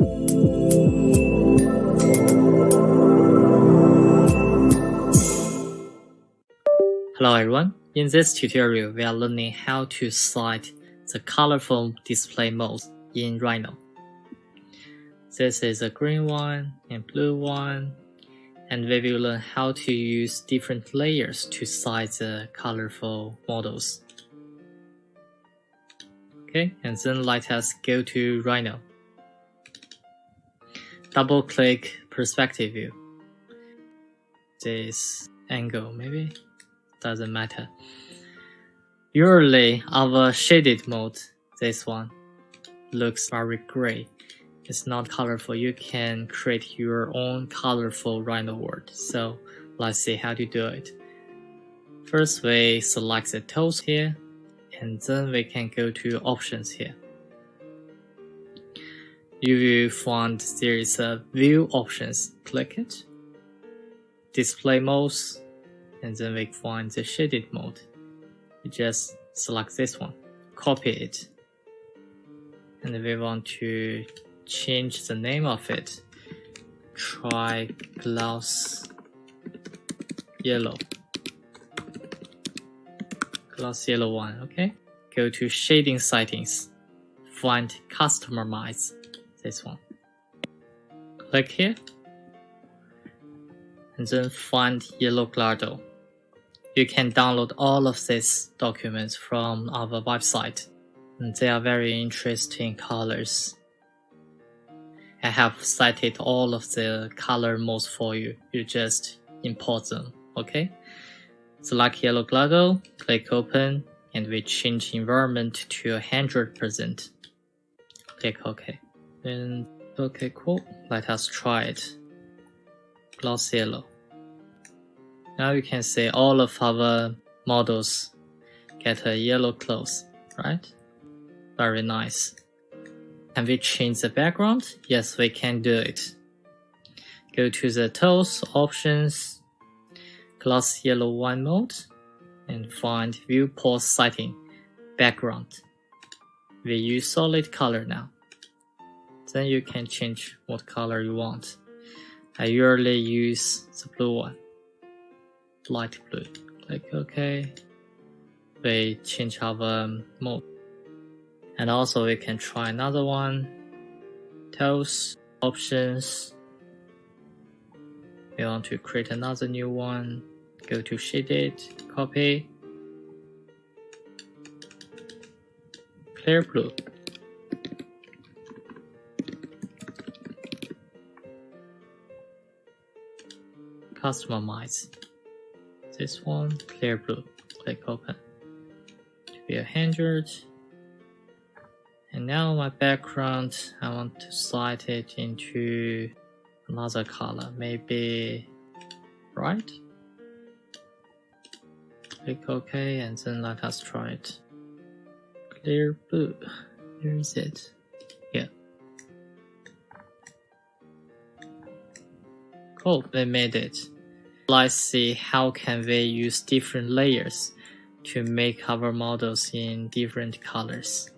Hello everyone, in this tutorial we are learning how to cite the colorful display modes in Rhino. This is a green one and blue one, and we will learn how to use different layers to cite the colorful models. Okay, and then let us go to Rhino. Double click perspective view. This angle maybe, doesn't matter. Usually our shaded mode, this one, looks very gray. It's not colorful. You can create your own colorful Rhino world. So let's see how to do it. First we select the tools here, and then we can go to options here. You will find there is a view options. Click it. Display modes, and then we find the shaded mode. We just select this one, copy it, and we want to change the name of it. Try gloss yellow. Gloss yellow one, okay? Go to shading settings, find customize, this one. Click here, and then find yellow Glado. You can download all of these documents from our website, and they are very interesting colors. I have cited all of the color modes for you. You just import them, okay? Select yellow Glado, click open, and we change environment to 100%. Click OK. Then, okay, cool. Let us try it. Gloss yellow. Now you can see all of our models get a yellow clothes, right? Very nice. Can we change the background? Yes, we can do it. Go to the tools, options, gloss yellow one mode, and find viewport setting, background. We use solid color now. Then you can change what color you want. I usually use the blue one, light blue. Click OK. We change our mode. And also we can try another one. Tools, options. We want to create another new one. Go to shaded, copy. Clear blue. Customize. This one, clear blue. Click open. To be 100. And now my background, I want to slide it into another color, maybe bright. Click OK, and then let us try it. Clear blue. Where is it? Here. Cool, we made it. Let's see how can we use different layers to make our models in different colors.